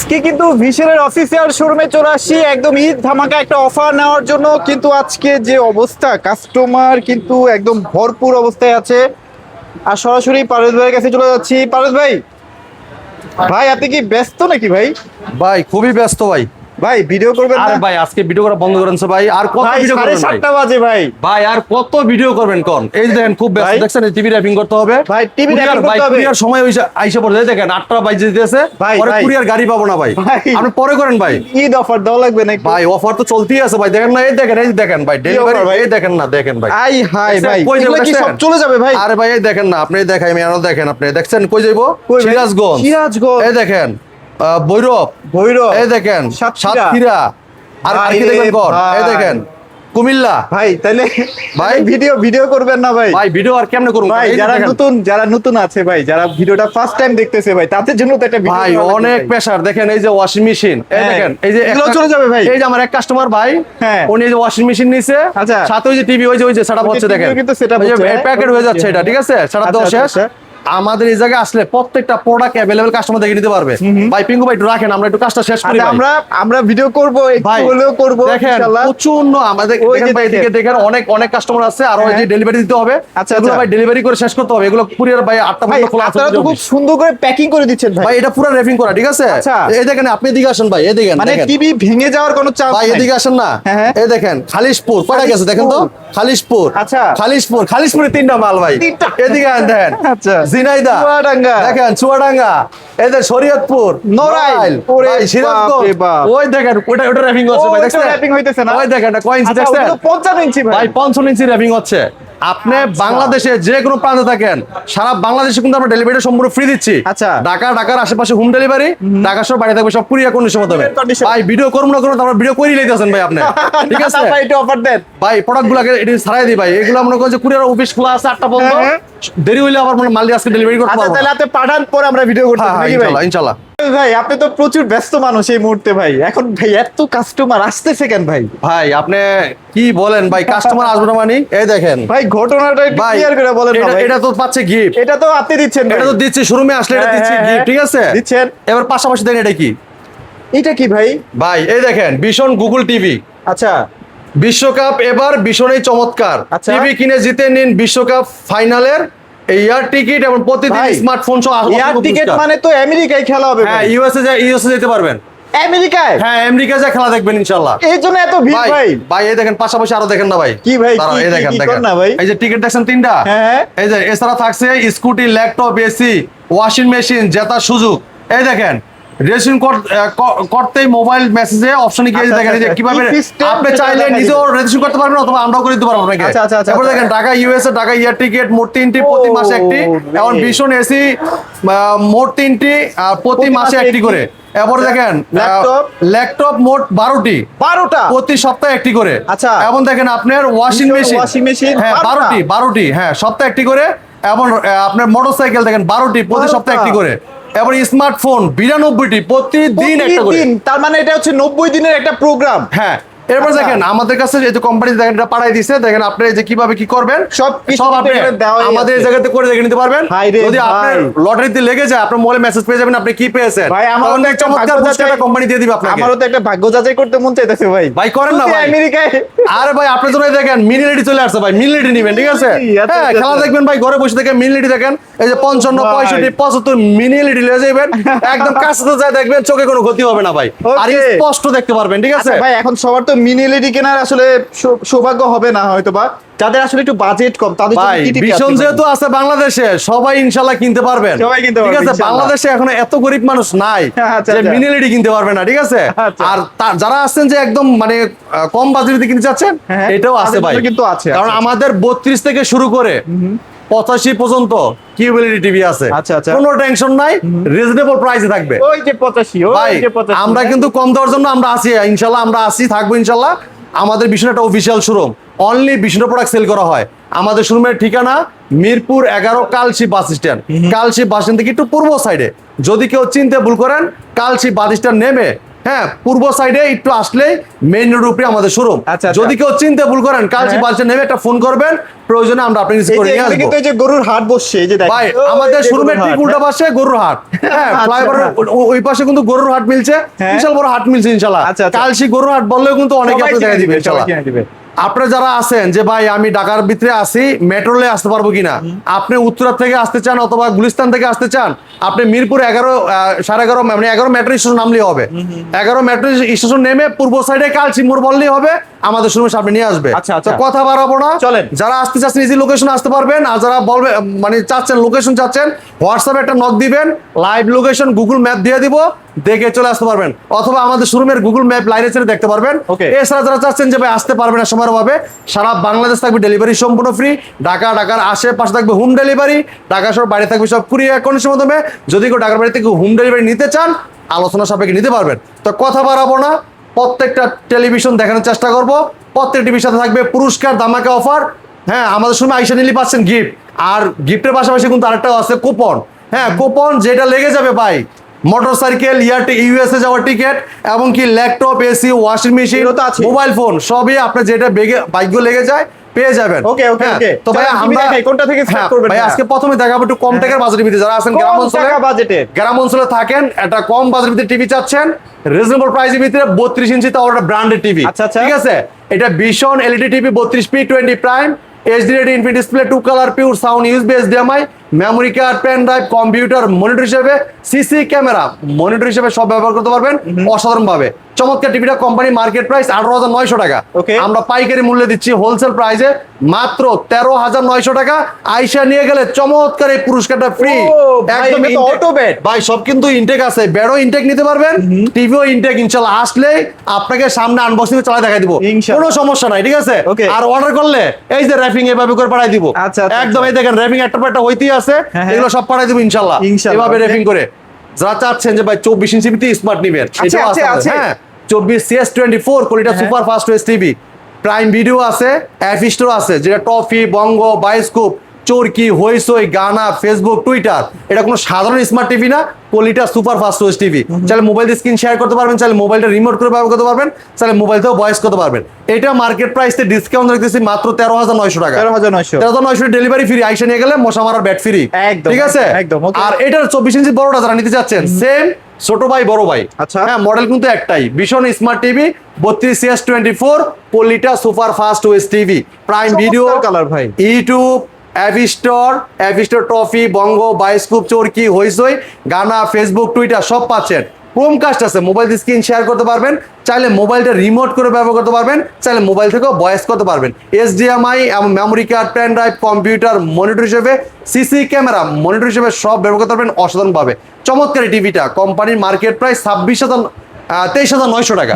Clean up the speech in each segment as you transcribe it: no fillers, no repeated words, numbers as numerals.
আজকে কিন্তু ভিশনের অফিসিয়াল শোরুমে চলে আসছি একদম ঈদ ধামাকা একটা অফার নেওয়ার জন্য। কিন্তু আজকে যে অবস্থা, কাস্টমার কিন্তু একদম ভরপুর অবস্থায় আছে। আর সরাসরি পারভেজ ভাইয়ের কাছে চলে যাচ্ছি। পারভেজ ভাই, ভাই আপনি কি ব্যস্ত নাকি ভাই? ভাই খুবই ব্যস্ত ভাই। ভাই ভিডিও করবেন না? আরে ভাই আজকে ভিডিও করা বন্ধ করেন ভাই। আর কত ভাই ভিডিও করবেন ভাই? 7:30 বাজে ভাই। ভাই আর কত ভিডিও করবেন কোন? এই যে দেখেন খুব ব্যস্ত, ভাই। দেখছেন টিভি র‍্যাপিং করতে হবে। ভাই টিভি কুরিয়ার র্যাপিং ভাই, করতে হবে। কুরিয়ার সময় হইছে আইসা পড়ে দেখেন 8টা বাজে দিতেছে। ভাই, পরে ভাই। কুরিয়ার গাড়ি পাবো না ভাই। ভাই। আপনি পরে করেন ভাই। ঈদ অফার দেওয়া লাগবে নাকি? ভাই অফার তো চলতেই আছে ভাই, দেখেন না, এই দেখেন, এই দেখেন ভাই ডেলিভারি, offer ভাই? এই দেখেন না, দেখেন ভাই। আই হাই দেখছেন? ভাই, কই যাবো এগুলো কি সব দেখছেন? চলে যাবে ভাই? আরে ভাই এই দেখেন না, আপনি দেখাই আমি আরো দেখেন, আপনি দেখছেন কই যাইবো? কই ভাই? সিরাজগঞ্জ। সিরাজগঞ্জ। এই দেখেন ভৈরব, ভৈরব। এই দেখেন সাতক্ষীরা। সাতক্ষীরা। আর ভাই কি দেখবেন কোন? ভাই। এই দেখেন কুমিল্লা। ভাই তাহলে ভাই। ভিডিও করবেন না ভাই? ভাই ভিডিও আর কেমনে করব ভাই এই যে দেখেন। যারা নতুন আছে ভাই, যারা ভিডিওটা ফার্স্ট টাইম দেখতেছে ভাই, তাদের জন্য তো একটা ভিডিও ভাই করা লাগবে অনেক ভাই। প্রেসার, দেখেন এই যে ওয়াশিং মেশিন, এই হ্যাঁ, দেখেন এই যে এগুলো একটা- চলে যাবে ভাই। এই যে আমার এক কাস্টমার ভাই, হ্যাঁ। উনি এই যে ওয়াশিং মেশিন নিছে, আচ্ছা। সাথে ওই যে টিভি, ওই যে সেটআপ ওই যে হচ্ছে TV দেখেন, কিন্তু setup হচ্ছে, হ্যাঁ। প্যাকেট হয়ে যাচ্ছে এটা, ঠিক আছে, সেটআপ আচ্ছা, দেওয়া আচ্ছা, শেষ। আচ্ছা। আমাদের এই জায়গায় আসলে প্রত্যেকটা প্রোডাক্ট अवेलेबल কাস্টমার দেখে নিতে পারবে। ভাই পিঙ্কু ভাই একটু রাখেন, আমরা একটু কাজটা শেষ করি আচ্ছা, ভাই। আমরা ভিডিও করব, একটু ভাই হলেও করব দেখেন ইনশাআল্লাহ। প্রচন্ড আমাদের ওই দেখেন যে ভাই, এদিকে দেখেন। দেখেন অনেক কাস্টমার আছে, আর ওই যে হ্যাঁ। ডেলিভারি দিতে হবে। আচ্ছা, এগুলো আচ্ছা। ভাই ডেলিভারি করে শেষ করতে হবে, এগুলো কুরিয়ার ভাই 8টা ভাই পর্যন্ত খোলা আছে। আপনারা তো খুব সুন্দর করে প্যাকিং করে দিচ্ছেন ভাই। ভাই এটা পুরো র‍্যাপিং করা, ঠিক আছে। আচ্ছা। এই দেখেন আপনি এদিকে আসেন ভাই, এদিকে মানে দেখেন টিভি ভেঙে যাওয়ার কোনো চান্স ভাই, নাই। এদিকে আসেন না। হ্যাঁ, হ্যাঁ। এই দেখেন খালিশপুর কয়টা গেছে দেখেন তো। খালিশপুর, আচ্ছা। খালিশপুরে 3টা মাল ভাই। তিনটা। এদিকে আন দেখেন। আচ্ছা। ঝিনাইদহ, চুয়াডাঙ্গা। দেখেন চুয়াডাঙ্গা, এদের শরীয়তপুর, নড়াইল। ওরে ভাই সিরাজগঞ্জ, বাপ রে বাপ। ওই দেখেন ওটা র‍্যাপিং হচ্ছে ভাই, ওইটা দেখছেন wrapping হইতেছে না? ওই দেখেন এটা কয়েন আচ্ছা, দেখছেন ওগুলো 55 ইঞ্চি ভাই। ভাই 55 ইঞ্চি র‍্যাপিং হচ্ছে। আপনি বাংলাদেশে যে কোনো প্রান্তে থাকেন, সারা বাংলাদেশে কিন্তু আমরা ডেলিভারি সম্পূর্ণ ফ্রি দিচ্ছি। আচ্ছা। ঢাকার আশেপাশে হোম ডেলিভারি, ঢাকা শহর বাইরে থাকবে সব কুরিয়ার কন্ডিশন মতো হবে। Courier condition। ভাই ভিডিও করব না করব, আমরা ভিডিও করেই লইতেছেন ভাই আপনি, ঠিক আছে। ভাই একটু অফার দেন। ভাই প্রোডাক্টগুলোকে এটি ছাড়াই দিই ভাই, এগুলো মনে করেন যে কুরিয়ার অফিস খোলা আছে 8টা পর্যন্ত, হ্যাঁ, দেরি হইলে আবার মানে মাল দিয়ে আজকে ডেলিভারি করতে আচ্ছা পারবো না। তাহলে আপনি পাঠান, পরে আমরা ভিডিও করতে হ্যাঁ, নাকি ভাই? ইনশাআল্লাহ ইনশাআল্লাহ। ভাই আপনি তো প্রচুর ব্যস্ত মানুষ এই মুহূর্তে ভাই, এখন ভাই এত কাস্টমার আসতেছে কেন ভাই? ভাই আপনি কি বলেন ভাই, কাস্টমার আসবে না মানে? এই দেখেন ভাই ঘটনাটা একটু ভাই, ক্লিয়ার করে বলেন না ভাই। এটা তো পাচ্ছে গিফট, এটা তো আপনি দিচ্ছেন ভাই। এটা তো দিচ্ছি শোরুমে আসলে এটা হ্যাঁ, দিচ্ছি হ্যাঁ, গিফট, ঠিক আছে। দিচ্ছেন। এবার পাশাপাশি দেখেন এটা কি এটা কি ভাই? ভাই, এই দেখেন ভীষণ গুগল টিভি। আচ্ছা বিশ্বকাপ এবার ভীষণই চমৎকার, আচ্ছা। টিভি কিনে জিতে নিন বিশ্বকাপ ফাইনালের এয়ার টিকিট এবং প্রতিদিন ভাই, স্মার্টফোন সহ এয়ার টিকেট মানে তো আমেরিকায় খেলা হবে হ্যাঁ, ভাই। ইউএসএ যেতে পারবেন। আমেরিকায়? হ্যাঁ, আমেরিকা যা খেলা দেখবেন ইনশাআল্লাহ। এই জন্য এত ভিড় ভাই ভাই। ভাই এই দেখেন পাশাপাশি আরো দেখেন না ভাই। কি ভাই, দাঁড়াও, কি- এই কি- দেখেন কি দেখেন কর না ভাই? এই যে টিকিট দেখছেন 3টা। হ্যাঁ। এই যে এছাড়া থাকছে scooty, laptop, AC, washing machine, জেতার সুযোগ। এই দেখেন রেজিস্ট্রেশন করতেই মোবাইল মেসেজে অপশনে গিয়ে আচ্ছা, দেখেন এই যে আচ্ছা, কিভাবে কি system আপনি সেটা চাইলে দেখাই নিজেও দিবে। রেজিস্ট্রেশন করতে পারবেন অথবা আমরাও করে দিতে পারবো আপনাকে। আচ্ছা, আচ্ছা, আচ্ছা, তারপর আচ্ছা। দেখেন ঢাকা ইউএসএ, ঢাকা ইয়ার টিকিট মোট 3টি, প্রতি মাসে একটি। রে। এখন ভীষণ এসি মোট 3টি, আর প্রতি মাসে একটি করে। এরপরে দেখেন ল্যাপটপ মোট 12টি, 12টা প্রতি সপ্তাহে একটি করে। আচ্ছা। এবং দেখেন আপনার ওয়াশিং মেশিন, ওয়াশিং মেশিন হ্যাঁ 12টি, হ্যাঁ সপ্তাহে একটি করে। এবং আপনার মোটরসাইকেল দেখেন 12টি, প্রতি 12টা। সপ্তাহে একটি করে। এবং স্মার্টফোন 92টি, প্রতিদিন একটা করে। প্রতিদিন, তার মানে এটা হচ্ছে 90 দিনের একটা প্রোগ্রাম। হ্যাঁ এরপর আচ্ছা। দেখেন আমাদের কাছে এই যে কোম্পানি দেখেন এটা পাঠাই দিছে, দেখেন আপনি এই যে কিভাবে কি করবেন সব কিছু সব আপনি এখানে দেওয়াই আমাদের এই আছে। জায়গাতে করে দেখে নিতে পারবেন। হাই রে যদি আপনার ভাই। লটারিতে লেগে যায়, আপনার মোবাইলে মেসেজ পেয়ে যাবেন আপনি কি পেয়েছেন। ভাই আমারও তখন তো এক একটা চমৎকার ভাগ্য পুরস্কার যাচাই- কোম্পানি দিয়ে দিবে আপনাকে। আমারও তো একটা ভাগ্য যাচাই করতে মন চাইতেছে ভাই। ভাই করেন না যদি ভাই। আমেরিকায় আরে ভাই আপনার জন্য দেখেন মিনি লেডি চলে আসছে ভাই, মিনি লেডি নিবেন, ঠিক আছে। আচ্ছা, হ্যাঁ আচ্ছা, খেলা আচ্ছা। দেখবেন ভাই, ঘরে বসে দেখেন মিনি লেডি দেখেন, এই যে 55, ভাই। 65, 75 মিনি লেডি লিয়ে যাবেন, একদম কাছে তো যায় দেখবেন, চোখে কোনো ক্ষতি হবে না ভাই, আর Okay. স্পষ্ট দেখতে পারবেন, ঠিক আছে। আচ্ছা ভাই, এখন সবার তো মিনি এলইডি কেনার আসলে সৌভাগ্য হবে না হয়তো, বা যাদের আসলে একটু বাজেট কম তাদের জন্য ভাই কি টিপ ভীষণ আছে? যেহেতু আছে বাংলাদেশে, সবাই ইনশাল্লাহ কিনতে পারবেন, সবাই কিনতে ঠিক পারবে, আছে। ইনশাল্লাহ। বাংলাদেশে এখনো এত গরিব মানুষ নাই আচ্ছা, যে আচ্ছা। মিনি এলইডি কিনতে পারবে না, ঠিক আছে। আচ্ছা। আর যারা আছেন যে একদম মানে কম বাজেটে কিনতে চাচ্ছেন, হ্যাঁ, এটাও আছে তাদের ভাই, জন্য কিন্তু আছে, কারণ আচ্ছা, আমাদের 32 থেকে শুরু করে 85 পর্যন্ত কিউএলইডি টিভি আছে। আচ্ছা, আচ্ছা। কোনো টেনশন নাই, রিজনেবল প্রাইসে থাকবে ওই যে 85, ভাই। ওই যে 85 আমরা কিন্তু কম দেওয়ার জন্য আমরা আছি, ইনশাল্লাহ আমরা আছি, থাকবো ইনশাল্লাহ। আমাদের বিষ্ণু একটা official showroom, only Vishnu product sale করা হয়। আমাদের শোরুমের ঠিকানা Mirpur 11 Kalshi bus stand. Kalshi bus stand থেকে একটু পূর্ব সাইডে, যদি কেউ চিনতে ভুল করেন, কালশি বাস স্ট্যান্ড নেমে হ্যাঁ, পূর্ব সাইডে একটু আসলেই মেইন রোড উপরে আমাদের শোরুম। আচ্ছা, আচ্ছা। যদি কেউ চিনতে ভুল করেন কালচি হ্যাঁ। বালচে নেমে একটা ফোন করবেন, প্রয়োজনে আমরা আপনাকে রিসিভ এই করে যে নিয়ে এখানে আসবো। কিন্তু এই যে গরুর হাট বসছে, এই যে দেখেন। ভাই ওই আমাদের যে শোরুমের গরুর ঠিক হাট, উল্টা পাশে গরুর হাট, হ্যাঁ আচ্ছা, ফ্লাইওভারের ওই পাশে কিন্তু গরুর হাট মিলছে, হ্যাঁ। বিশাল বড় হাট মিলছে ইনশাআল্লাহ। আচ্ছা, আচ্ছা। কালচি গরুর হাট বললেও কিন্তু অনেকে সবাই আপনাকে কিনে দেখা দিবে দিবে, সবাই ইনশাআল্লাহ। কিনে দিবে। আপনারা যারা আছেন যে ভাই আমি ঢাকার ভিতরে আসি, মেট্রো রেলে আসতে পারবো কিনা, আপনি উত্তরা থেকে আসতে চান অথবা গুলিস্তান থেকে আসতে চান, আপনি মিরপুর 11:30 মানে 11 মেট্রো স্টেশন নামলেই হবে। 11 মেট্রো স্টেশন নেমে পূর্ব সাইডে কালচি মোড় বললেই হবে, আমাদের শোরুমের সামনে নিয়ে আসবে। আচ্ছা, আচ্ছা। তো কথা বাড়াবো না, চলেন। যারা আসতে চাচ্ছেন ইজি লোকেশন আসতে পারবেন, আর যারা বলবে মানে চাচ্ছেন লোকেশন চাচ্ছেন, হোয়াটসঅ্যাপে একটা নক দিবেন, লাইভ লোকেশন গুগল ম্যাপ দিয়ে দিব, দেখে চলে আসতে পারবেন, অথবা আমাদের শোরুমের গুগল ম্যাপ লাইনে ছেড়ে দেখতে পারবেন। Okay. এছাড়া যারা চাচ্ছেন যে ভাই আসতে পারবেন না সময়ের অভাবে, সারা বাংলাদেশ থাকবে ডেলিভারি সম্পূর্ণ ফ্রি, ঢাকার আশেপাশে থাকবে হোম ডেলিভারি, ঢাকা শহর বাইরে থাকবে সব কুরিয়ার কন্ডিশনের মাধ্যমে। যদি কেউ ঢাকার বাড়ি থেকে হোম ডেলিভারি নিতে চান, আলোচনা সাপেক্ষে নিতে পারবেন। তো কথা বাড়াবো না, প্রত্যেকটা টেলিভিশন দেখানোর চেষ্টা করব, প্রত্যেক টিভির সাথে থাকবে পুরস্কার ধামাকা অফার। হ্যাঁ, আমাদের সময় আইসা নিলে পাচ্ছেন গিফট, আর গিফটের পাশাপাশি কিন্তু আরেকটা আছে কুপন। হ্যাঁ, কুপন যেটা লেগে যাবে ভাই, মোটরসাইকেল, ইউএসএ যাওয়ার টিকিট, এবং কি ল্যাপটপ, এসি, ওয়াশিং মেশিন, এগুলো তো আছে। মোবাইল ফোন, সবই আপনার যেটা ভাগ্য লেগে যায় পেয়ে যাবেন। Okay, okay, হ্যাঁ, okay. তো ভাই চলেন, আমরা দেখাই, কোনটা থেকে start হ্যাঁ, করবেন ভাই ভাইয়া? আজকে প্রথমে দেখাবো একটু কম টাকার বাজেটের ভিতরে, যারা আছেন গ্রাম কম অঞ্চলে, টাকা বাজেটের। গ্রাম অঞ্চলে থাকেন, একটা কম বাজেটের ভিতরে টিভি চাচ্ছেন, রিজনেবল প্রাইসের ভিতরে 32 ইঞ্চি, তাও একটা ব্র্যান্ডেড টিভি। আচ্ছা, আচ্ছা। ঠিক আছে, এটা vision LED TV 32p20 prime HD ready infinity display, 2 colour, pure sound, USB, HDMI, memory card, pen drive, computer, monitor হিসেবে, সিসি ক্যামেরা, মনিটর হিসেবে সব ব্যবহার করতে পারবেন অসাধারণ ভাবে। চমৎকার টিভিটা কোম্পানি মার্কেট প্রাইস 18,900 টাকা, Okay. আমরা পাইকারি মূল্যে দিচ্ছি হোলসেল প্রাইসে মাত্র 13,900 টাকা। আইসা নিয়ে গেলে চমৎকার এই পুরস্কারটা ফ্রি। ও, ভাই, এটা তো auto bed। ভাই সব কিন্তু ইনটেক আছে, বেডও ইনটেক নিতে পারবেন, টিভিও ইনটেক ইনশাআল্লাহ। আসলে আপনাকে সামনে আনবক্সিং চালা দেখাই দিব, ইনশাআল্লাহ। কোনো সমস্যা নাই, ঠিক আছে। Okay. আর অর্ডার করলে এই যে র‍্যাপিং এভাবে করে পাঠাই দিব, আচ্ছা, আচ্ছা, একদম এই দেখেন র‍্যাপিং একটা পর একটা হইতেই আছে, হ্যাঁ, হ্যাঁ। এগুলো সব পাঠাই দিব ইনশাআল্লাহ, ইনশাআল্লাহ, এভাবে okay. র‍্যাপিং করে। যারা চাচ্ছেন যে ভাই 24 ইঞ্চি ভিত্তি স্মার্ট নিবেন, আছে, এটাও আছে, আছে। হ্যাঁ 24 CS24 কোয়ালিটি হ্যাঁ। Super fast OS TV, prime video আছে, অ্যাপ স্টোর আছে, যেটা টফি, বঙ্গ, বায়োস্কোপ, চরকি, হইসই, গানা, ফেসবুক, টুইটার। এটা কোনো সাধারণ স্মার্ট টিভি না, quality super fast OS TV. চাইলে মোবাইল দিয়ে স্ক্রিন শেয়ার করতে পারবেন, চাইলে মোবাইলটা রিমোট করে ব্যবহার করতে পারবেন, চাইলে মোবাইল থেকেও ভয়েস করতে পারবেন। এটা মার্কেট প্রাইসে ডিসকাউন্ট রাখতেছি মাত্র 13,900 টাকা। 13,900 13,900 ডেলিভারি ফ্রি, আইসা নিয়ে গেলে মশা মারার ব্যাট ফ্রি, একদম, ঠিক আছে। একদম, okay. আর এটার 24 ইঞ্চি বড়টা যারা নিতে চাচ্ছেন, সেম ছোট ভাই বড় ভাই, আচ্ছা। হ্যাঁ মডেল কিন্তু একটাই, ভীষণ smart TV 32CS24 quality super fast OS TV, prime video, colour ভাই। ইউটিউব, অ্যাপ স্টোর ট্রফি, বঙ্গ, বায়োস্কোপ, চরকি, হইসই, গানা, ফেসবুক, টুইটার সব পাচ্ছেন। ক্রোমকাস্ট আছে, মোবাইল দিয়ে স্ক্রিন শেয়ার করতে পারবেন, চাইলে মোবাইলটা রিমোট করে ব্যবহার করতে পারবেন, চাইলে মোবাইল থেকেও ভয়েস করতে পারবেন। এইচডিএমআই এবং memory card, pen drive, computer, monitor হিসেবে, সিসি ক্যামেরা, মনিটর হিসেবে সব ব্যবহার করতে পারবেন অসাধারণভাবে। চমৎকার এই টিভিটা কোম্পানির মার্কেট প্রাইস 23,900 টাকা,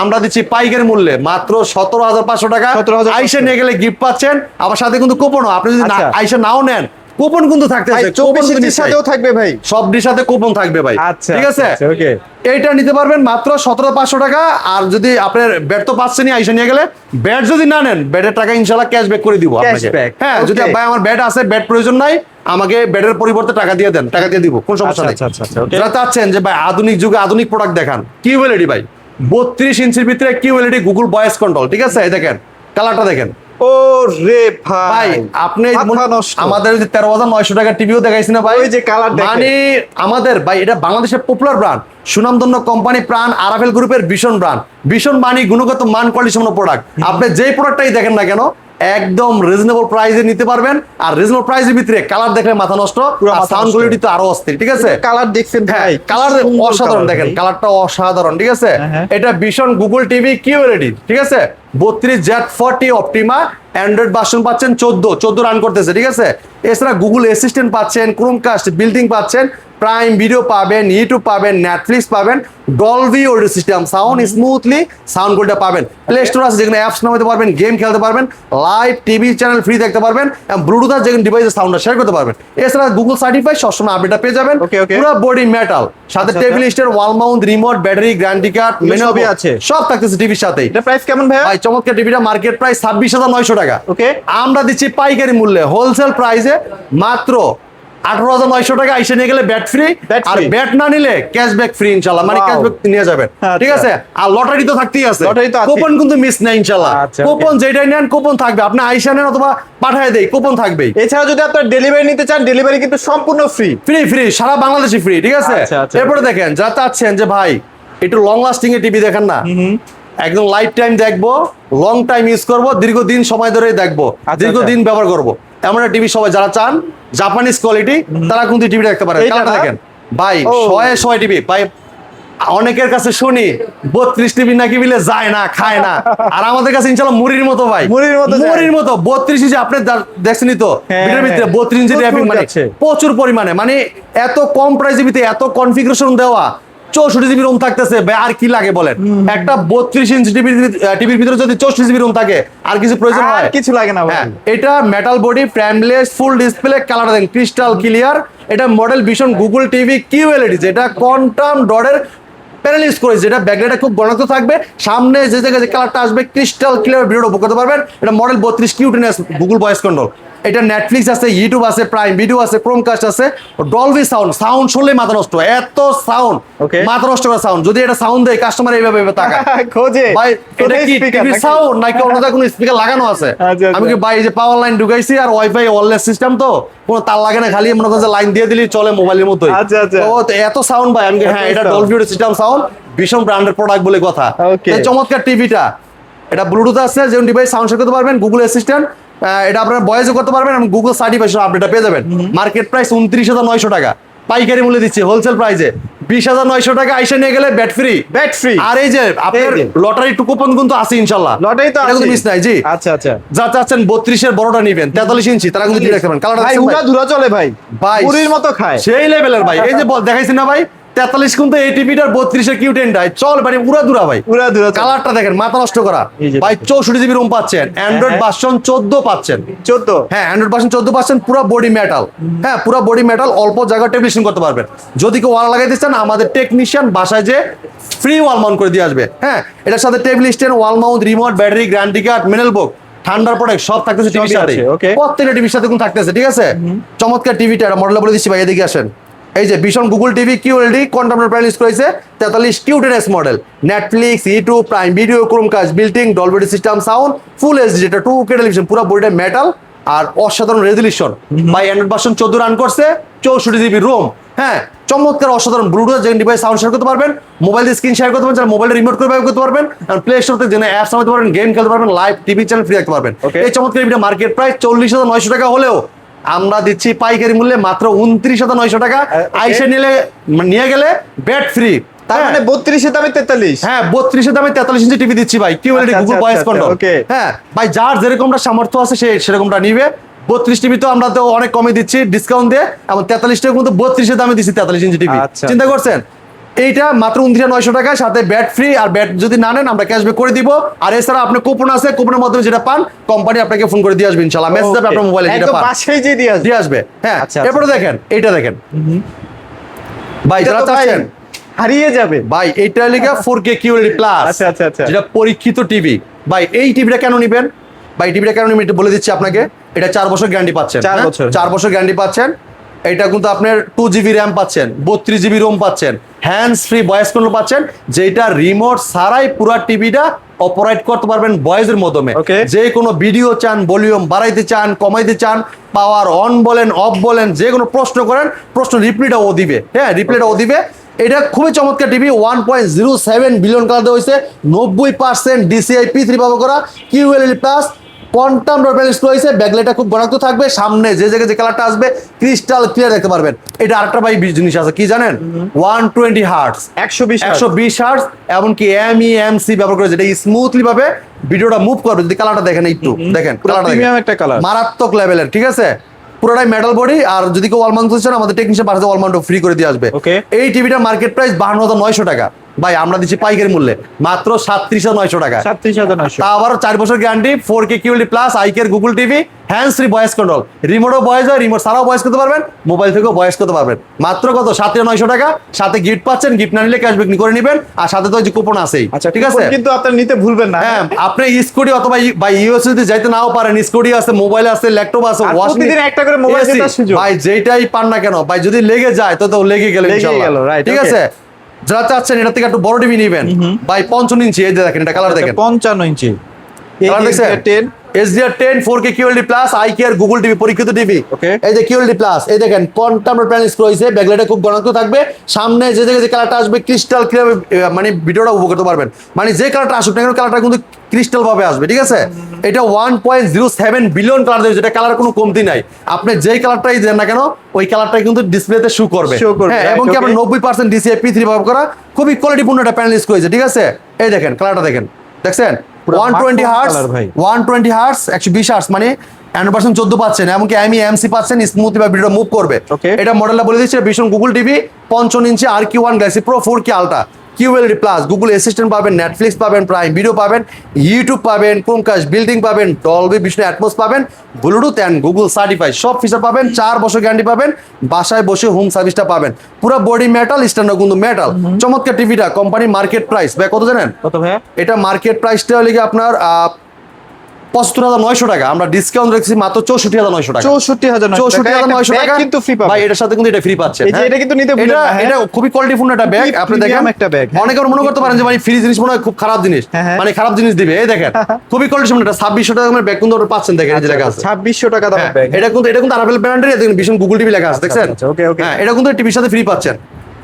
আমরা দিচ্ছি পাইকারি মূল্যে মাত্র 17,500 টাকা। 17,500 আইসা নিয়ে গেলে গিফট পাচ্ছেন, আবার সাথে কিন্তু কুপনও, আপনি যদি আচ্ছা। আইসা নাও নেন, কুপন কিন্তু থাকতে ভাই, 24 ইঞ্চির সাথেও থাকবে ভাই। সবটির সাথে কুপন থাকবে ভাই, আচ্ছা, ঠিক আছে। আচ্ছা, okay. এইটা নিতে পারবেন মাত্র 17,500 টাকা। আর যদি আপনার ব্যাট তো পাচ্ছেনই, আইসা নিয়ে গেলে ব্যাট যদি না নেন, ব্যাটের টাকা ইনশাআল্লাহ ক্যাশব্যাক করে দিব আপনাকে। Cashback, হ্যাঁ, okay. যদি ভাই আমার ব্যাট আছে, ব্যাট প্রয়োজন নাই, আমাকে ব্যাটের পরিবর্তে টাকা দিয়ে দেন, টাকা দিয়ে দিব, কোনো সমস্যা নেই। আচ্ছা, আচ্ছা, আচ্ছা, okay. যারা চাচ্ছেন যে ভাই আধুনিক যুগে আধুনিক প্রোডাক্ট দেখান, কিউএলইডি ভাই 32 ইঞ্চির ভিতরে কিউএলইডি গুগল ভয়েস কন্ট্রোল, ঠিক আছে। এই দেখেন কালারটা দেখেন ও রে ভাই, ভাই, আপনি মাথা নষ্ট। আমাদের ওই যে 13,900 টাকার টিভিও দেখাইছি না ভাই, ওই যে কালার দেখেন। মানে আমাদের ভাই এটা বাংলাদেশের পপুলার ব্র্যান্ড, সুনামধন্য কোম্পানি প্রাণ আরাফেল গ্রুপের ভীষণ ব্র্যান্ড, ভীষণ মানি গুণগত মান কোয়ালিটি সম্পন্ন প্রোডাক্ট। আপনি যেই প্রোডাক্টটাই দেখেন না কেন একদম রিজনেবল প্রাইসে নিতে পারবেন। আর রিজনেবল প্রাইসের ভিতরে কালার দেখলে মাথা নষ্ট, পুরো আর মাথা সাউন্ড নষ্ট। কোয়ালিটি তো আরো অস্থির, ঠিক আছে। কালার দেখছেন হ্যাঁ, ভাই, কালার কি সুন্দর অসাধারণ, colour দেখেন ভাই। কালারটা অসাধারণ, ঠিক আছে। হ্যাঁ। এটা ভীষণ গুগল টিভি কিউএলইডি, ঠিক আছে। 32Z40 অপটিমা অ্যান্ড্রয়েড ভার্সন পাচ্ছেন 14 রান করতেছে, ঠিক আছে। এছাড়া গুগল অ্যাসিস্ট্যান্ট পাচ্ছেন, ক্রোমকাস্ট বিল্ডিং পাচ্ছেন, প্রাইম ভিডিও পাবেন, ইউটিউব পাবেন, নেটফ্লিক্স পাবেন, Dolby audio system sound smoothly sound quality পাবেন। প্লে স্টোর আছে যেখানে অ্যাপস নামাতে পারবেন, গেম খেলতে পারবেন, লাইভ টিভি চ্যানেল ফ্রি দেখতে পারবেন, এবং ব্লুটুথ আছে যেখানে ডিভাইসের সাউন্ডটা শেয়ার করতে পারবেন। এছাড়া গুগল সার্টিফাই সবসময় আপডেটটা পেয়ে যাবেন, Okay, okay. পুরো বডি মেটাল, সাথে আচ্ছা, টেবিল স্টার, ওয়াল mount, remote, battery, guarantee card, menu সবই আছে। সব থাকতেছে টিভির সাথেই। এটা প্রাইস কেমন ভাই? ভাই চমৎকার টিভিটা মার্কেট প্রাইস 26,900 টাকা, Okay. আমরা দিচ্ছি পাইকারি মূল্যে হোলসেল প্রাইসে মাত্র 18,900 টাকা আইসা নিয়ে গেলে ব্যাট ফ্রি, Bat আর free। ব্যাট না নিলে ক্যাশব্যাক ফ্রি ইনশাআল্লাহ, মানে Wow। ক্যাশব্যাক নিয়ে যাবেন, ঠিক আচ্ছা। আছে। আর লটারি তো থাকতেই আছে, লটারি তো আছে। কুপন কিন্তু মিস নাই ইনশাআল্লাহ। আচ্ছা, okay। কুপন যেটাই নেন কুপন থাকবে, আপনি আইসা নেন অথবা পাঠায় দেই, কুপন থাকবেই। এছাড়া যদি আপনার ডেলিভারি নিতে চান, ডেলিভারি কিন্তু সম্পূর্ণ ফ্রি। ফ্রি ফ্রি সারা বাংলাদেশে ফ্রি, ঠিক আছে। আচ্ছা, আচ্ছা। এরপরে দেখেন যা চাচ্ছেন যে ভাই একটু লং লাস্টিং এ টিভি দেখেন না, একদম লাইফ টাইম দেখবো, লং টাইম ইউজ করবো, দীর্ঘদিন সময় ধরে দেখবো, আচ্ছা, দীর্ঘদিন ব্যবহার করবো, এমন একটা টিভি সবাই যারা চান জাপানিজ কোয়ালিটি তারা কিন্তু টিভি দেখতে পারেন। এইটা কালারটা না? দেখেন ভাই, ও। শয়ে টিভি ভাই। অনেকের কাছে শুনি 32 টিভি নাকি বিলে যায় না, খায় না, আর আমাদের কাছে ইনশাআল্লাহ মুড়ির মতো ভাই, মুড়ির মতো যায়। মুড়ির মতো। 32 ইঞ্চি আপনি দেখছেনই তো হ্যাঁ, ভিডিওর ভিতরে, হ্যাঁ। 32 ইঞ্চি প্রচুর ট্যাপিং মানে যাচ্ছে। প্রচুর পরিমাণে, মানে এত কম প্রাইসের ভিতরে এত কনফিগারেশন দেওয়া, 64 জিবি রোম থাকতেছে ভাই, আর কি লাগে বলেন। একটা 32 ইঞ্চি টিভির ভিতরে যদি 64 জিবি রোম থাকে আর কিছু প্রয়োজন আর হয়? কিছু লাগে না ভাই। হ্যাঁ, এটা metal body, frameless, full display, colour then crystal clear. এটা model vision Google TV QLED, যেটা কোয়ান্টাম ডটের প্যানেল ইউজ করেছে, যেটা ব্যাকলাইটটা খুব ঘনত্ব থাকবে, সামনে যে জায়গায় যে কালারটা আসবে ক্রিস্টাল ক্লিয়ার ভিডিও উপভোগ করতে পারবেন। এটা মডেল 32 কিউটিনেস গুগল ভয়েস কন্ট্রোল। এটা নেটফ্লিক্স আছে, ইউটিউব আছে, প্রাইম ভিডিও আছে, ক্রোমকাস্ট আছে, ডলবি সাউন্ড শুনলেই মাথা নষ্ট, এত সাউন্ড, Okay। মাথা নষ্ট করা সাউন্ড। যদি এটা সাউন্ড দেয় কাস্টমার এইভাবে তাকায় খোঁজে ভাই এটা কি speaker টিভি নাকি? সাউন্ড নাকি অন্য কোনো স্পিকার লাগানো আছে? আচ্ছা, আচ্ছা। আমি কি ভাই এই যে পাওয়ার লাইন ঢুকাইছি আর ওয়াইফাই ওয়্যারলেস সিস্টেম, তো কোনো তার লাগে না, খালি মনে করেন লাইন দিয়ে দিলি চলে মোবাইলের মতোই। আচ্ছা, আচ্ছা। তো এত সাউন্ড ভাই, আমি কি হ্যাঁ এটা sound। ডলবি সিস্টেম সাউন্ড, ভীষণ ব্র্যান্ডের প্রোডাক্ট বলে কথা। Okay। এই চমৎকার টিভিটা, এটা ব্লুটুথ আছে, যেমন ডিভাইস সাউন্ড শেয়ার করতে পারবেন, গুগল অ্যাসিস্ট্যান্ট, এটা আপনারা ভয়েসও করতে পারবেন, এবং গুগল সার্টিফিকেশন আপডেটটা পেয়ে যাবেন। মার্কেট প্রাইস 29,900 টাকা, পাইকারি মূল্যে দিচ্ছি হোলসেল প্রাইসে 20,900 টাকা, আইসা নিয়ে গেলে ব্যাট ফ্রি। Bat free. আর এই যে আপনার এই যে। লটারি কুপন কিন্তু আছে ইনশাআল্লাহ, লটারি তো এটা কিন্তু আছে। মিস নাই জি। আচ্ছা আচ্ছা যা চাচ্ছেন 32 এর বড়টা নিবেন, 43 ইঞ্চি, তারা কিন্তু টিভি দেখতে পারেন। কালারটা ভাই দেখছেন উড়া ভাই? ধুরা চলে ভাই, ভাই মুড়ির মতো খায়। সেই লেভেলের ভাই, এই যে দেখাইছি না ভাই 43 কিন্তু এই টিভিটার 32 এর কিউটেনটা চল মানে উড়া দুরা ভাই। উড়া ধুরা চলে। কালারটা দেখেন মাথা নষ্ট করা এই যে ভাই। 64 জিবি রুম পাচ্ছেন, অ্যান্ড্রয়েড হ্যাঁ। ভার্সন 14 পাচ্ছেন। 14। হ্যাঁ, অ্যান্ড্রয়েড ভার্সন 14 পাচ্ছেন, পুরো বডি মেটাল। হ্যাঁ, পুরো বডি মেটাল, অল্প জায়গা টেবিলেশন করতে পারবেন। যদি কেউ ওয়াল লাগাইতে চান, আমাদের টেকনিশিয়ান বাসায় যে ফ্রি ওয়াল মাউন্ট করে দিয়ে আসবে। হ্যাঁ, এটার সাথে table stand, wall mount, remote, battery, guarantee card, manual book, ঠান্ডার প্রোডাক্ট সব থাকতেছে টিভির সবই সাথে। আছে, okay। প্রত্যেকটা টিভির সাথে কিন্তু থাকতেছে, ঠিক আছে। চমৎকার টিভিটা, এটা মডেল বলে দিচ্ছি ভাই, এদিকে আসেন। এই যে ভীষণ Google TV QLED contemporary price use করেছে 43 কিউটেনেস model, Netflix, YouTube, Prime Video, Chromecast, built in, Dolby system sound, full HD, যেটা 2K টেলিভিশন, পুরো বডিটা মেটাল আর অসাধারণ রেজলিউশন। ভাই অ্যান্ড্রয়েড ভার্সন 14 রান করছে, 64 জিবি রোম। হ্যাঁ, চমৎকার অসাধারণ ব্লুটুথ, যে ডিভাইস সাউন্ড শেয়ার করতে পারবেন, মোবাইল দিয়ে স্ক্রিন শেয়ার করতে পারবেন, মোবাইলে রিমোট করে ব্যবহার করতে পারবেন, আর প্লে স্টোর থেকে যে অ্যাপস নামাতে পারবেন, গেম খেলতে পারবেন, লাইভ টিভি চ্যানেল ফ্রি রাখতে পারবেন। Okay। এই চমৎকার টিভিটা মার্কেট প্রাইস 40,900 টাকা হলেও আমরা দিচ্ছি পাইকারি মূল্যে মাত্র 29,900 টাকা। Okay। আইসা নিয়ে গেলে ব্যাট ফ্রি। তার মানে 32 এর দামে 43। হ্যাঁ, 32 এর দামে 43 ইঞ্চি টিভি দিচ্ছি ভাই, কিউএলইডি আচ্ছা, গুগল আচ্ছা, ভয়েস আচ্ছা, কন্ট্রোল। okay। হ্যাঁ ভাই, যার যেরকমটা সামর্থ্য আছে সে সেরকমটা নিবে। 32 টিভি তো আমরা তো অনেক কমে দিচ্ছি ডিসকাউন্ট দিয়ে, এবং 43 টাকা কিন্তু 32 এর দামে দিচ্ছি 43 ইঞ্চি টিভি। আচ্ছা। চিন্তা করছেন? এইটা মাত্র 29,900 টাকায়, সাথে ব্যাট ফ্রি, আর ব্যাট যদি না নেন আমরা ক্যাশব্যাক করে দিব। আর এছাড়া আপনি কুপন আছে, কুপনের মাধ্যমে যেটা পান কোম্পানি আপনাকে ফোন করে দিয়ে আসবে ইনশাআল্লাহ, মেসেজ যাবে আপনার মোবাইলে, যেটা একদম পান বাসায় যে দিয়ে আসবে। দিয়ে আসবে। হ্যাঁ, আচ্ছা, এরপরে দেখেন এইটা দেখেন ভাই, এটা যারা তো ভাই চাচ্ছেন হারিয়ে যাবে। ভাই এইটা লিখা 4K QLED প্লাস, আচ্ছা, আচ্ছা, আচ্ছা। যেটা পরীক্ষিত টিভি। ভাই এই টিভিটা কেন নিবেন? ভাই টিভিটা কেন নিবেন একটু বলে দিচ্ছি আপনাকে। এটা 4 বছর গ্যারান্টি পাচ্ছেন। 4 হ্যাঁ? বছর। 4 বছর গ্যারান্টি পাচ্ছেন। এটা কিন্তু আপনার 2 জিবি র্যাম পাচ্ছেন, 32 জিবি রোম পাচ্ছেন, হ্যান্ডস ফ্রি ভয়েস কন্ট্রোল পাচ্ছেন, যেটা রিমোট ছাড়াই পুরো টিভিটা অপারেট করতে পারবেন ভয়েসের মাধ্যমে। Okay। যে কোনো ভিডিও চান, ভলিউম বাড়াইতে চান, কমাইতে চান, পাওয়ার অন বলেন, অফ বলেন, যে কোনো প্রশ্ন করেন, প্রশ্ন রিপ্লাইটা ও দিবে। হ্যাঁ, রিপ্লাইটা ও দিবে। এটা খুবই চমৎকার টিভি, 1.07 বিলিয়ন কালার দেওয়া হয়েছে, 90% DCI P3 ব্যবহার করা, QLED plus, quantum dot panel use হয়েছে, ব্যাকলাইটটা খুব ঘনত্ব থাকবে, সামনে যে জায়গায় যে কালারটা আসবে ক্রিস্টাল ক্লিয়ার দেখতে পারবেন। এটা আরেকটা ভাই জিনিস আছে, কি জানেন? 120 হার্টজ, 120 হার্টজ, এমনকি MEMC ব্যবহার করে, যেটা স্মুথলি ভাবে ভিডিওটা মুভ করবে। যদি কালারটা দেখেন একটু দেখেন, কালারটা প্রিমিয়াম একটা কালার, মারাত্মক লেভেলের, ঠিক আছে। পুরোটাই মেটাল বডি, আর যদি কেউ ওয়াল মাউন্ট চান আমাদের টেকনিশিয়ান পাঠাতে ওয়াল মাউন্ট ফ্রি করে দিয়ে আসবে। Okay। এই টিভিটার মার্কেট প্রাইস 52,900 টাকা, ভাই আমরা দিচ্ছি পাইকারি মূল্যে মাত্র 37,900 টাকা। 37,900। তা আবার 4 বছর গ্যারান্টি, 4K QLED প্লাস, আইকের Google TV, hands free voice control, রিমোটও ভয়েস হয়, রিমোট ছাড়াও ভয়েস করতে পারবেন, মোবাইল থেকেও ভয়েস করতে পারবেন। মাত্র কত? 37,900 টাকা। সাথে গিফট পাচ্ছেন, গিফট না নিলে ক্যাশব্যাক করে নেবেন, আর সাথে তো ওই যে কুপন আছেই। আচ্ছা ঠিক আছে, কিন্তু আপনারা নিতে ভুলবেন না। হ্যাঁ আপনি স্কুটি অথবা বা ইউএস যদি যাইতে নাও পারেন, স্কুটি আছে, মোবাইল আছে, ল্যাপটপ আছে, আর ওয়াশিং প্রতিদিন একটা করে মোবাইল জেতার সুযোগ। ভাই যেটাই পান না কেন ভাই, যদি লেগে যায় তো লেগে গেল ইনশাআল্লাহ। গেল, right, ঠিক okay. আছে, যারা চাচ্ছেন এটা থেকে একটু বড় টিভি নেবেন ভাই, 55 ইঞ্চি, এই যে দেখেন এটা কালার দেখেন, 55 ইঞ্চি কালার দেখছেন, 10 SDR10 4K QLED plus, eye care Google TV, পরীক্ষিত টিভি। Okay. এই যে QLED প্লাস, এই দেখেন কন্টাম্পার প্যানেল স্ক্রু হইছে, ব্যাকলাইটে খুব ঘনত্ব থাকবে, সামনে যে জায়গায় যে কালারটা আসবে ক্রিস্টাল ক্লিয়ার, মানে ভিডিওটা উপভোগ করতে পারবেন, মানে যে কালারটা আসুক না কেন কালারটা কিন্তু ক্রিস্টাল ভাবে আসবে। ঠিক আছে, এটা 1.07 বিলিয়ন কালার দেবে, যেটা কালার কোনো কমতি নাই। আপনি যেই কালারটাই দেন না কেন ওই কালারটাই কিন্তু ডিসপ্লেতে শো করবে। হ্যাঁ, এবং কি আপনার 90% DCI P3 ব্যবহার করা, খুবই কোয়ালিটিপূর্ণ একটা প্যানেল স্ক্রু হয়েছে। ঠিক আছে, এই দেখেন কালারটা দেখেন, দেখছেন 120 হার্টজ, 120 হার্টজ, 120 হার্টজ, মানে 100% 14 পাচ্ছেন, এমনকি AMC পাচ্ছেন, স্মুথলি বা ভিডিওটা মুভ করবে। এটা মডেলটা বলে দিচ্ছি, ভীষণ গুগল টিভি 55 ইঞ্চি RQ1 Galaxy pro 4K ultra, QLED plus, Google assistant পাবেন, নেটফ্লিক্স পাবেন, প্রাইম ভিডিও পাবেন, ইউটিউব পাবেন, ক্রোমকাস্ট বিল্ডিং পাবেন, ডলবি ভিশন অ্যাটমস পাবেন, ব্লুটুথ এন্ড গুগল সার্টিফাই সব ফিচার পাবেন, 4 বছর গ্যারান্টি পাবেন, বাসায় বসে হোম সার্ভিসটা পাবেন, পুরো বডি মেটাল, স্ট্যান্ডার্ড কিন্তু মেটাল। চমৎকার টিভিটা কোম্পানি মার্কেট প্রাইস ভাই কত জানেন? কত ভাই? এটা মার্কেট প্রাইসটা হলে আপনার 75,900 টাকা, আমরা ডিসকাউন্ট রেখেছি মাত্র 64,900 টাকা। 64,900 টাকা কিন্তু ফ্রি পাবেন ভাই, এটার সাথে কিন্তু এটা ফ্রি পাচ্ছেন। এই যে এটা কিন্তু নিতে ভুলবেন না। এটা খুবই কোয়ালিটিফুল একটা ব্যাগ, আপনি দেখেন একটা ব্যাগ। অনেকে মনে করতে পারেন যে মানে ফ্রি জিনিস মনে হয় খুব খারাপ জিনিস, মানে খারাপ জিনিস দিবে। এই দেখেন খুবই কোয়ালিটিফুল একটা 2600 টাকা দামের ব্যাগ কিন্তু ওটা পাচ্ছেন, দেখেন এই যে লেখা আছে 2600 টাকা দামের ব্যাগ। এটা কিন্তু আরাফেল ব্র্যান্ডের, দেখেন ভীষণ গুগল টিভি লেখা আছে, দেখছেন? ওকে ওকে। হ্যাঁ, এটা কিন্তু টিভির সাথে ফ্রি পাচ্ছেন।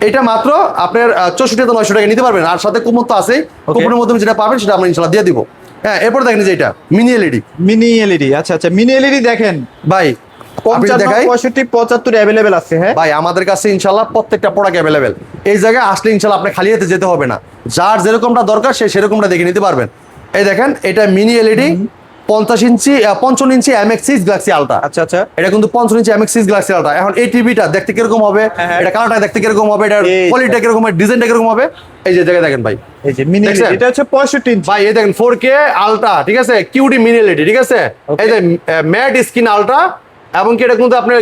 এটা মাত্র আপনার 64,900 টাকা নিতে পারবেন, আর সাথে কুপন তো আছে, কুপনের মাধ্যমে যেটা পাবেন সেটা আমরা ইনশাআল্লাহ দিয়ে দিব। হ্যাঁ, এরপর দেখেন যে এটা মিনি এলইডি। মিনি এলইডি, আচ্ছা আচ্ছা, মিনি এলইডি দেখেন ভাই 55 দেখাই 65 75 अवेलेबल আছে। হ্যাঁ ভাই, আমাদের কাছে ইনশাআল্লাহ প্রত্যেকটা প্রোডাক্ট अवेलेबल। এই জায়গায় আসলে ইনশাআল্লাহ আপনি খালি হাতে যেতে হবে না, যার যেরকমটা দরকার সে সেরকমটা দেখে নিতে পারবেন। এই দেখেন এটা মিনি এলইডি 55 ইঞ্চি MX6 গ্যালাক্সি আলট্রা। আচ্ছা আচ্ছা, এটা কিন্তু 55 ইঞ্চি MX6 গ্যালাক্সি আলট্রা। এখন এই টিভিটা দেখতে কিরকম হবে, এটা কালারটা দেখতে কিরকম হবে, এটা কোয়ালিটিটা কিরকম হবে, ডিজাইনটা কিরকম হবে, এই যে জায়গায় দেখেন ভাই, এই যে মিনি এলইডি এটা হচ্ছে 65 ইঞ্চি ভাই। এই দেখেন 4K আলট্রা, ঠিক আছে, কিউডি মিনি এলইডি, ঠিক আছে। এই যে ম্যাট স্ক্রিন আলট্রা, এবং কি এটা কিন্তু আপনার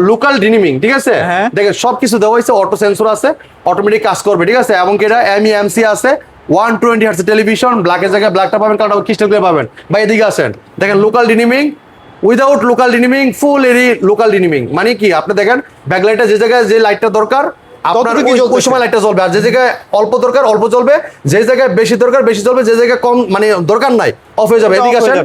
লোকাল ডিনিমিং, ঠিক আছে। দেখেন সবকিছু দেওয়া হয়েছে, অটো সেন্সর আছে, অটোমেটিক কাজ করবে, ঠিক আছে। এবং কি এটা MEMC আছে, 120 হার্টজ টেলিভিশন, ব্ল্যাকের জায়গায় ব্ল্যাকটা পাবেন, কালারটা ক্রিস্টাল ক্লিয়ার পাবেন। ভাই এদিকে আসেন, দেখেন লোকাল ডিনিমিং, উইদাউট লোকাল ডিনিমিং, ফুল লোকাল ডিনিমিং, মানে কি আপনি দেখেন ব্যাকলাইটটা যে জায়গায় যে লাইটটা দরকার আপনার ওই সময় লাইটটা জ্বলবে, আর যে জায়গায় অল্প দরকার অল্প জ্বলবে, যে জায়গায় বেশি দরকার বেশি জ্বলবে, যে জায়গায় কম মানে দরকার নাই অফ হয়ে যাবে। এদিকে আসেন,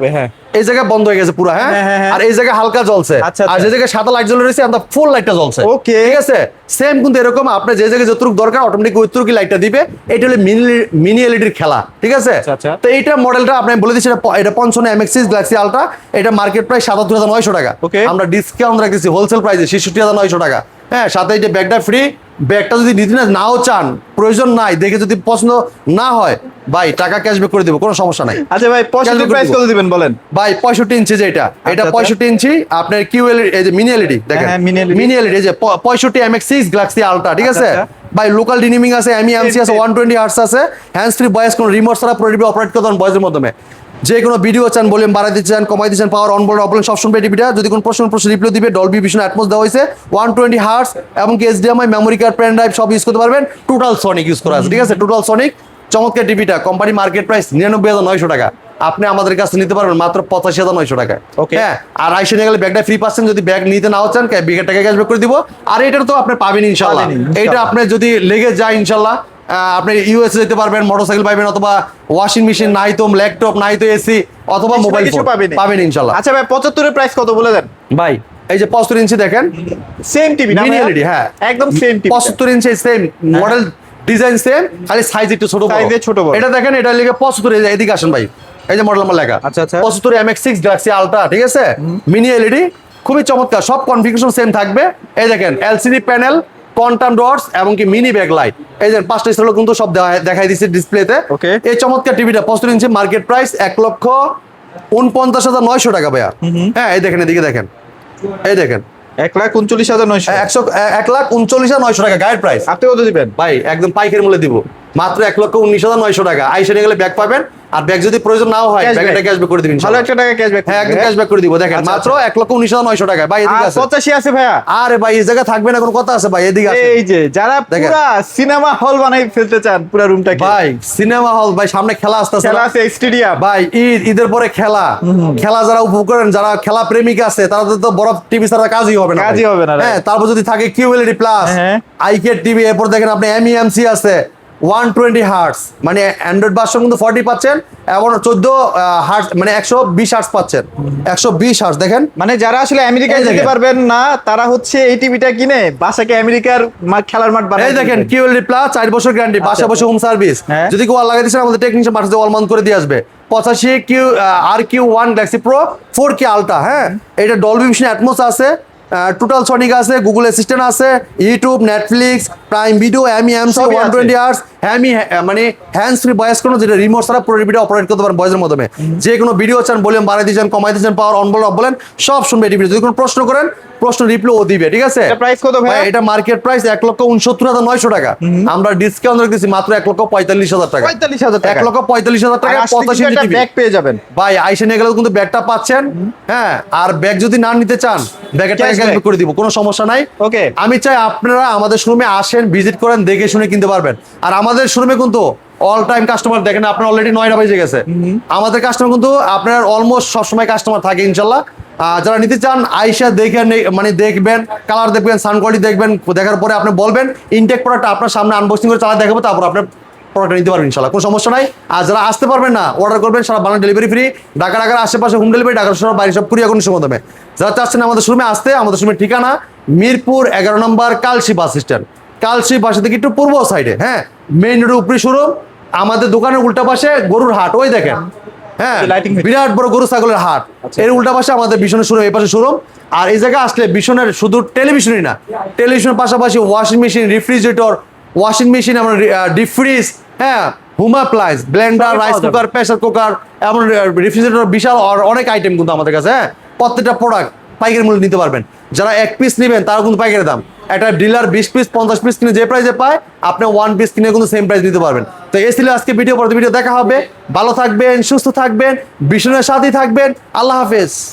এই জায়গায় বন্ধ হয়ে গেছে পুরো, হ্যাঁ, আর এই জায়গায় হালকা জ্বলছে, আর যে জায়গায় সাদা লাইট জ্বলে রয়েছে আমরা ফুল লাইটটা জ্বলছে। ওকে, ঠিক আছে, সেম কিন্তু এরকম আপনি যে জায়গায় যতটুকু দরকার অটোমেটিক ওইটুকুই লাইটটা দিবে। এটা হলো মিনি এলইডির খেলা, ঠিক আছে। তো এইটা মডেলটা আপনি বলে দিচ্ছি, এটা 55 MX6 গ্যালাক্সি আলট্রা, এটা মার্কেট প্রাইস 77,900 টাকা, আমরা ডিসকাউন্ট রাখতেছি হোলসেল প্রাইসে 66,900 টাকা। হ্যাঁ, সাথে এটা ব্যাগটা ফ্রি। ব্যাগটা যদি নিতে নাও চান, প্রয়োজন নাই, দেখে যদি পছন্দ না হয় ভাই টাকা ক্যাশব্যাক করে দেবো, কোনো সমস্যা নাই। আচ্ছা ভাই 65 প্রাইস কত দিবেন বলেন? ভাই 65 ইঞ্চি যেটা, এটা 65 ইঞ্চি আপনার QLED, এই যে মিনি এলইডি দেখেন, মিনি এলইডি এই যে 65 MX6 গ্যালাক্সি আলট্রা, ঠিক আছে ভাই। লোকাল ডিনিমিং আছে, MEMC আছে, 120 হার্টজ আছে, হ্যান্ডস ফ্রি ভয়েস, কোনো রিমোট ছাড়া পুরো টিভি অপারেট করতে পারেন ভয়েসের মাধ্যমে। যে কোনো ভিডিও চান, ভলিউম বাড়াই দিতে চান, কমাই দিচ্ছেন, পাওয়ার অন বোর্ড অফলাইন সব শুনবে টিভিটা। যদি কোনো প্রশ্ন রিপ্লাই দিবে, ডলবি ভিশন অ্যাটমস দেওয়া হয়েছে, 120 হার্টজ, এবং কি HDMI, memory card, pen drive সব ইউজ করতে পারবেন। টোটাল সনিক ইউজ করা আছে, ঠিক আছে, টোটাল সনিক। চমৎকার টিভিটা কোম্পানি মার্কেট প্রাইস 99,900 টাকা, আপনি আমাদের কাছে নিতে পারবেন মাত্র 85,900 টাকায়। হ্যাঁ, আর আইসে নিয়ে গেলে ব্যাগটা ফ্রি পাচ্ছেন, যদি ব্যাগ নিতে নাও চান ব্যাগের টাকা ক্যাশব্যাক করে দিব। আর এটার তো আপনি পাবেন ইনশাল্লাহ, এটা আপনার যদি লেগে যায় ইনশাল্লাহ আপনি ইউএস যেতে পারবেন, মোটরসাইকেল পাবেন, অথবা ওয়াশিং মেশিন নাই তো, ল্যাপটপ নাই তো, এসি অথবা মোবাইল ফোন পাবেন ইনশাল্লাহ। আচ্ছা ভাই 75 এর প্রাইস কত বলে দেন ভাই? এই যে 75 ইঞ্চি দেখেন, সেম টিভি না মিনি এলইডি, হ্যাঁ একদম সেম টিভি, 75 ইঞ্চি সেম মডেল, ডিজাইন সেম, খালি সাইজ একটু ছোট বড়, সাইজে ছোট বড়। এটা দেখেন, এটা লিখে 75, এদিকে আসেন ভাই, এই যে মডেল নাম্বার লেখা 75 MX6 গ্যালাক্সি আলট্রা, ঠিক আছে, মিনি এলইডি, খুবই চমৎকার, সব কনফিগারেশন সেম থাকবে। এই দেখেন LCD প্যানেল, কোয়ান্টাম ডটস, এবং কি মিনি ব্যাক লাইট, এই যে 5টা স্ট্যান্ড কিন্তু সব দেখাই দিচ্ছে ডিসপ্লেতে। এই চমৎকার টিভিটা 75 ইঞ্চি মার্কেট প্রাইস 1,49,900 টাকা ভাইয়া। হ্যাঁ, এই দেখেন, এদিকে দেখেন, এই দেখেন 1,39,900, 1,39,900 টাকা গাইড প্রাইস। আপনি কত দিবেন ভাই? একদম পাইকারি মূল্যে দিব, মাত্র 1,19,900 টাকা। আইসা নিয়ে গেলে ব্যাগ পাবেন, আর ব্যাগ যদি প্রয়োজন নাও হয় Cashback। ব্যাগটা ক্যাশব্যাক করে দিবেন ভালো ইনশাআল্লাহ। একটা টাকা ক্যাশব্যাক। হ্যাঁ একদম ক্যাশব্যাক করে দিব। দেখেন আচ্ছা, মাত্র 1,19,900 টাকা। ভাই এদিকে আর আছে 85 আছে ভাইয়া। আরে ভাই এই জায়গা থাকবে না, কোনো কথা আছে ভাই? এদিকে আছে এই যে যারা দেখেন। পুরা সিনেমা হল বানাই ফেলতে চান পুরা রুমটাকে, ভাই সিনেমা হল ভাই, সামনে খেলা আসতেছে খেলা আছে স্টেডিয়াম। ভাই, ঈদের পরে খেলা যারা উপভোগ করেন, যারা খেলা প্রেমিক আছে, তারা তো বড় টিভি ছাড়া কাজই হবে না ভাই। কাজই হবে না, right? হ্যাঁ, তারপর যদি থাকে কিউএলইডি প্লাস, হ্যাঁ। আইকেট টিভি, এরপর দেখেন আপনি এমইএমসি আছে 120 হার্টস, মানে অ্যান্ড্রয়েড ভার্সন কিন্তু 40 পাচ্ছেন, এবং 14 হার্টস মানে 120 হার্টস পাচ্ছেন, 120 হার্টস দেখেন। মানে যারা আসলে আমেরিকায় এই যেতে দেখেন। পারবেন না, তারা হচ্ছে এই টিভিটা কিনে বাসাকে আমেরিকার খেলার মাঠ বানায় এই দেখেন দিবেন। কিউএলইডি প্লাস 4 বছর গ্যারান্টি, বাসা বসে হোম সার্ভিস। হ্যাঁ। যদি কেউ লাগাই দিচ্ছেন, আমাদের টেকনিশিয়ান পাঠাতে অল মান্থ করে দিয়ে আসবে। 85 Q RQ1 Galaxy pro 4K ultra, হ্যাঁ এটা ডলবি ভিশন অ্যাটমোস আছে, টোটাল সনিক আছে, গুগল অ্যাসিস্ট্যান্ট আছে, YouTube, Netflix, prime video, MEMC সবই আছে। 120 হার্টস, মানে হ্যান্ডস ফ্রি ভয়েস কোনো, যেটা রিমোট ছাড়া পুরো ভিডিও অপারেট করতে পারেন ভয়েসের মাধ্যমে। যে কোনো ভিডিও চান, ভলিউম বাড়াই দিচ্ছেন, কমাই দিচ্ছেন, পাওয়ার অন বলেন অফ বলেন, সব শুনবে এই ভিডিও। যদি কোনো প্রশ্ন করেন, প্রশ্ন রিপ্লাই ও দিবে, ঠিক আছে? এটা প্রাইস কত ভাই? এটা মার্কেট প্রাইস 1,69,900 টাকা। আমরা ডিসকাউন্ট রেখেছি মাত্র 1,45,000 টাকা। 45,000 টাকা। 1,45,000 টাকা, আর আসলে 85 কিন্তু ইঞ্চি একটা টিভি। ব্যাগ পেয়ে যাবেন। ভাই আইসে নিয়ে গেলেও কিন্তু ব্যাগটা পাচ্ছেন, হ্যাঁ। আর ব্যাগ যদি না নিতে চান, ব্যাগের টাকা Cashback। ক্যাশব্যাক করে দিব, কোনো সমস্যা নাই। Okay। আমি চাই আপনারা আমাদের শোরুমে আসেন, ভিজিট করেন, দেখে শুনে কিনতে পারবেন। আর আমাদের শোরুমে কিন্তু অল টাইম কাস্টমার, দেখেন আপনার অলরেডি 9টা বেজে গেছে। আমাদের কাস্টমার কিন্তু আপনার অলমোস্ট সবসময় কাস্টমার থাকে ইনশাল্লাহ। যারা নিতে চান আইসা দেখে মানে দেখবেন, কালার দেখবেন, সাউন্ড কোয়ালিটি দেখবেন, দেখার পরে আপনি বলবেন, ইনটেক প্রোডাক্ট আপনার সামনে আনবক্সিং করে চালা দেখাবো, তারপর আপনার প্রোডাক্ট নিতে পারবেন ইনশাল্লাহ, কোনো সমস্যা নাই। আর যারা আসতে পারবেন না, অর্ডার করবেন, সারা বাংলা ডেলিভারি ফ্রি, ঢাকার আশেপাশে হোম ডেলিভারি, ঢাকার সব বাইরে সব কুরিয়ার কন্ডিশনের মাধ্যমে। যারা চাচ্ছেন আমাদের শোরুমে আসতে, আমাদের শোরুমের ঠিকানা মিরপুর 11 নম্বর কালশি বাস স্ট্যান্ড, কালশি বাসা থেকে একটু পূর্ব সাইডে, হ্যাঁ মেইন রোডের উপরে শোরুম। আমাদের দোকানের উল্টা পাশে গরুর হাট, ওই দেখেন, হ্যাঁ Lighting বিরাট বড় গরু ছাগলের হাট, এর উল্টা পাশে আমাদের ভীষণের শোরুম, এই পাশে শোরুম। আর এই জায়গায় আসলে ভীষণের শুধু টেলিভিশনই না, টেলিভিশনের পাশাপাশি washing machine, refrigerator, washing machine, আমরা ডিপ ফ্রিজ, হ্যাঁ home appliance, Blender, rice cooker, pressure cooker, এমন রেফ্রিজারেটর, বিশাল আর অনেক আইটেম কিন্তু আমাদের কাছে, হ্যাঁ প্রত্যেকটা প্রোডাক্ট পাইকারি মূল্যে নিতে পারবেন। যারা 1 পিস নেবেন তারা কিন্তু পাইকারি দাম, একটা ডিলার 20 পিস 50 পিস কিনে যে প্রাইসে পায়, আপনি 1 পিস কিনে কিন্তু সেম প্রাইস নিতে পারবেন। তো এই ছিল আজকে ভিডিও, পরবর্তী ভিডিও দেখা হবে। ভালো থাকবেন, সুস্থ থাকবেন, ভীষণের সাথেই থাকবেন। আল্লাহ হাফেজ।